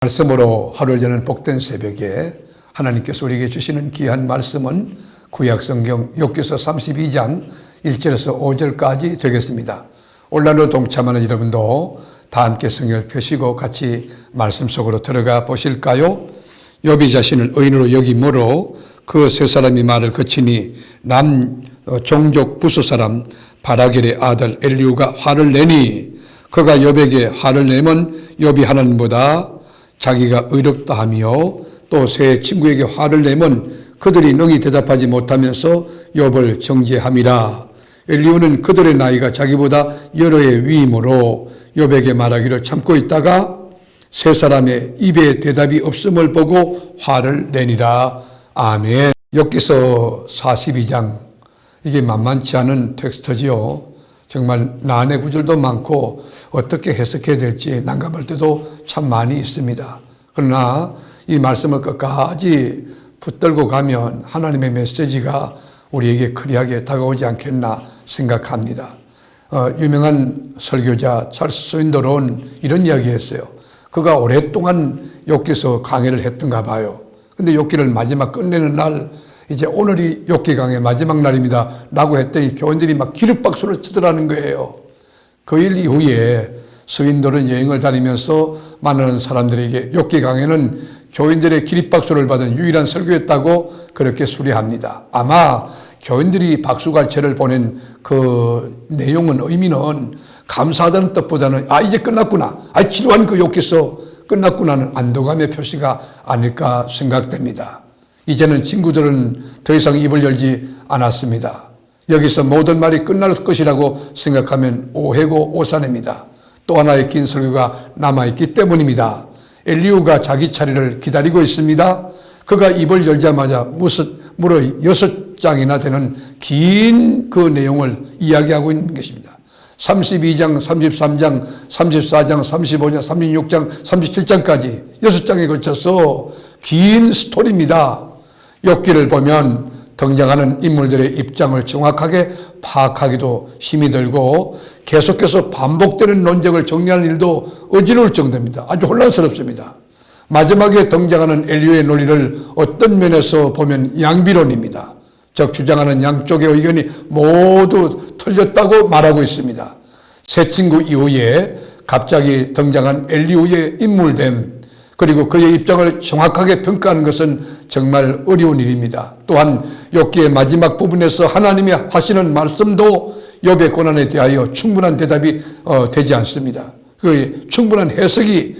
말씀으로 하루를 여는 복된 새벽에 하나님께서 우리에게 주시는 귀한 말씀은 구약성경 욥기서 32장 1절에서 5절까지 되겠습니다. 온라인으로 동참하는 여러분도 다 함께 성경을 펴시고 같이 말씀 속으로 들어가 보실까요? 욥이 자신을 의인으로 여김으로 그 세 사람이 말을 거치니 남 종족 부수 사람 바라겔의 아들 엘리후가 화를 내니 그가 욥에게 화를 내면 욥이 하나님보다 자기가 의롭다 하며 또 세 친구에게 화를 내면 그들이 능히 대답하지 못하면서 욥을 정죄함이라. 엘리후는 그들의 나이가 자기보다 여러 해 위이므로 욥에게 말하기를 참고 있다가 세 사람의 입에 대답이 없음을 보고 화를 내니라. 아멘. 욥기서 42장, 이게 만만치 않은 텍스트지요. 정말 난해 구절도 많고 어떻게 해석해야 될지 난감할 때도 참 많이 있습니다. 그러나 이 말씀을 끝까지 붙들고 가면 하나님의 메시지가 우리에게 크리하게 다가오지 않겠나 생각합니다. 유명한 설교자 찰스 스윈더론 이런 이야기했어요. 그가 오랫동안 욥기서 강해를 했던가 봐요. 근데 욥기를 마지막 끝내는 날, 이제 오늘이 욥기 강의 마지막 날입니다 라고 했더니 교인들이 막 기립박수를 치더라는 거예요. 그 일 이후에 스윈더론 여행을 다니면서 많은 사람들에게 욥기 강해는 교인들의 기립박수를 받은 유일한 설교였다고 그렇게 수리합니다. 아마 교인들이 박수갈채를 보낸 그 내용은, 의미는 감사하다는 뜻보다는 이제 끝났구나, 지루한 그 욥기서 끝났구나는 안도감의 표시가 아닐까 생각됩니다. 이제는 친구들은 더 이상 입을 열지 않았습니다. 여기서 모든 말이 끝날 것이라고 생각하면 오해고 오산입니다. 또 하나의 긴 설교가 남아있기 때문입니다. 엘리후가 자기 차례를 기다리고 있습니다. 그가 입을 열자마자 무려 6장이나 되는 긴 그 내용을 이야기하고 있는 것입니다. 32장, 33장, 34장, 35장, 36장, 37장까지 6장에 걸쳐서 긴 스토리입니다. 욥기를 보면 등장하는 인물들의 입장을 정확하게 파악하기도 힘이 들고 계속해서 반복되는 논쟁을 정리하는 일도 어지러울 정도입니다. 아주 혼란스럽습니다. 마지막에 등장하는 엘리후의 논리를 어떤 면에서 보면 양비론입니다. 즉 주장하는 양쪽의 의견이 모두 틀렸다고 말하고 있습니다. 세 친구 이후에 갑자기 등장한 엘리후의 인물됨, 그리고 그의 입장을 정확하게 평가하는 것은 정말 어려운 일입니다. 또한 욥기의 마지막 부분에서 하나님이 하시는 말씀도 욥의 고난에 대하여 충분한 대답이 되지 않습니다. 그 충분한 해석이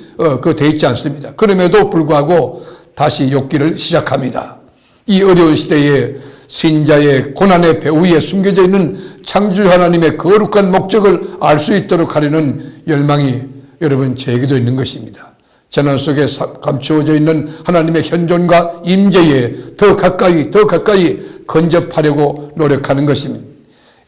되어 있지 않습니다. 그럼에도 불구하고 다시 욥기를 시작합니다. 이 어려운 시대에 신자의 고난의 배후에 숨겨져 있는 창조 하나님의 거룩한 목적을 알 수 있도록 하려는 열망이 여러분 제게도 있는 것입니다. 재난 속에 감추어져 있는 하나님의 현존과 임재에 더 가까이 근접하려고 노력하는 것입니다.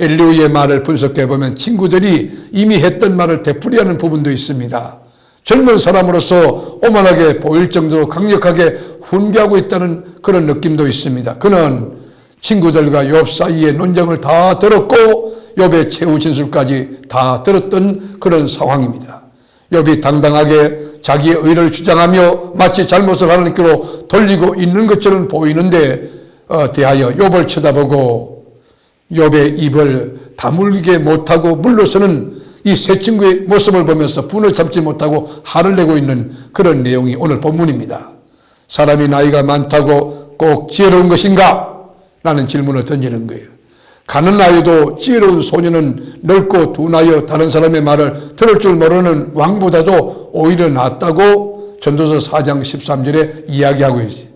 엘리후의 말을 분석해보면 친구들이 이미 했던 말을 되풀이하는 부분도 있습니다. 젊은 사람으로서 오만하게 보일 정도로 강력하게 훈계하고 있다는 그런 느낌도 있습니다. 그는 친구들과 욥 사이의 논쟁을 다 들었고 욥의 최후 진술까지 다 들었던 그런 상황입니다. 욥이 당당하게 자기의 의를 주장하며 마치 잘못을 하나님께로 돌리고 있는 것처럼 보이는데 대하여 욥을 쳐다보고 욥의 입을 다물게 못하고 물러서는 이 세 친구의 모습을 보면서 분을 참지 못하고 화를 내고 있는 그런 내용이 오늘 본문입니다. 사람이 나이가 많다고 꼭 지혜로운 것인가? 라는 질문을 던지는 거예요. 가는 나이도 지혜로운 소년은 늙고 둔하여 다른 사람의 말을 들을 줄 모르는 왕보다도 오히려 낫다고 전도서 4장 13절에 이야기하고 있어요.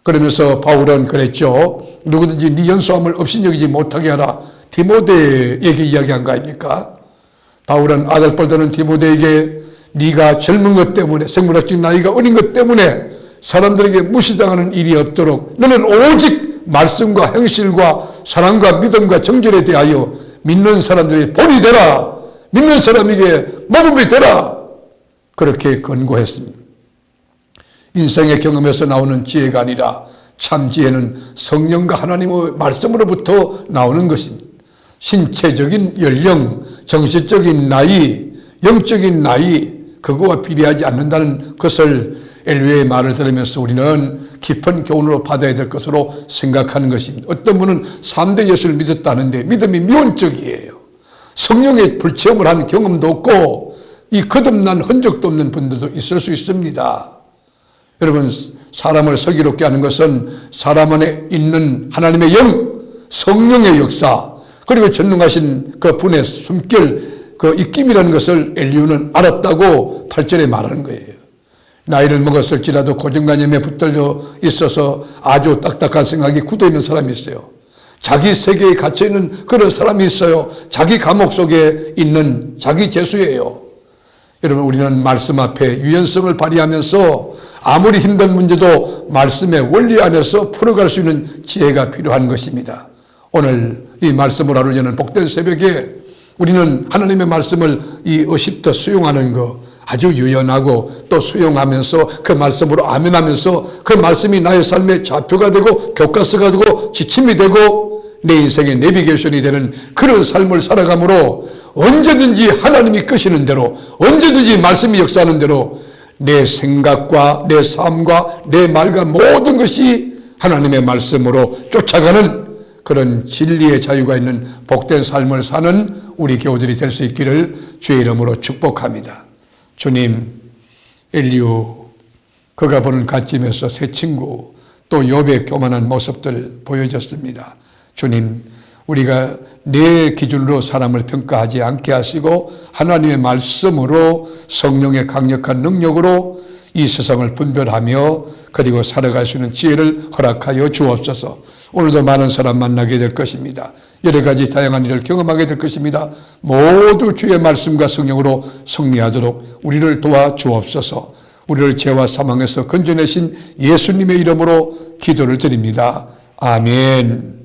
그러면서 바울은 그랬죠. 누구든지 네 연소함을 업신여기지 못하게 하라. 디모데에게 이야기한 거 아닙니까? 바울은 아들뻘 되는 디모데에게 네가 젊은 것 때문에, 생물학적 나이가 어린 것 때문에 사람들에게 무시당하는 일이 없도록 너는 오직 말씀과 행실과 사랑과 믿음과 정결에 대하여 믿는 사람들의 본이 되라. 믿는 사람에게 모범이 되라. 그렇게 권고했습니다. 인생의 경험에서 나오는 지혜가 아니라 참 지혜는 성령과 하나님의 말씀으로부터 나오는 것입니다. 신체적인 연령, 정신적인 나이, 영적인 나이, 그거와 비례하지 않는다는 것을 엘리야의 말을 들으면서 우리는 깊은 교훈으로 받아야 될 것으로 생각하는 것입니다. 어떤 분은 3대 예수를 믿었다는데 믿음이 미온적이에요. 성령의 불체험을 한 경험도 없고 이 거듭난 흔적도 없는 분들도 있을 수 있습니다. 여러분, 사람을 슬기롭게 하는 것은 사람 안에 있는 하나님의 영, 성령의 역사, 그리고 전능하신 그 분의 숨결, 그 입김이라는 것을 엘리야는 알았다고 8절에 말하는 거예요. 나이를 먹었을지라도 고정관념에 붙들려 있어서 아주 딱딱한 생각이 굳어있는 사람이 있어요. 자기 세계에 갇혀있는 그런 사람이 있어요. 자기 감옥 속에 있는 자기 죄수예요. 여러분, 우리는 말씀 앞에 유연성을 발휘하면서 아무리 힘든 문제도 말씀의 원리 안에서 풀어갈 수 있는 지혜가 필요한 것입니다. 오늘 이 말씀을 하루 여는 복된 새벽에 우리는 하나님의 말씀을 이 의식도 수용하는 거 아주 유연하고 또 수용하면서 그 말씀으로 아멘하면서 그 말씀이 나의 삶의 좌표가 되고 교과서가 되고 지침이 되고 내 인생의 내비게이션이 되는 그런 삶을 살아가므로 언제든지 하나님이 끄시는 대로 언제든지 말씀이 역사하는 대로 내 생각과 내 삶과 내 말과 모든 것이 하나님의 말씀으로 쫓아가는 그런 진리의 자유가 있는 복된 삶을 사는 우리 교우들이 될 수 있기를 주의 이름으로 축복합니다. 주님, 엘리야, 그가 보는 갓집에서 새 친구, 또 욥의 교만한 모습들 보여줬습니다. 주님, 우리가 내 기준으로 사람을 평가하지 않게 하시고 하나님의 말씀으로 성령의 강력한 능력으로 이 세상을 분별하며 그리고 살아갈 수 있는 지혜를 허락하여 주옵소서. 오늘도 많은 사람 만나게 될 것입니다. 여러 가지 다양한 일을 경험하게 될 것입니다. 모두 주의 말씀과 성령으로 승리하도록 우리를 도와 주옵소서. 우리를 죄와 사망에서 건져내신 예수님의 이름으로 기도를 드립니다. 아멘.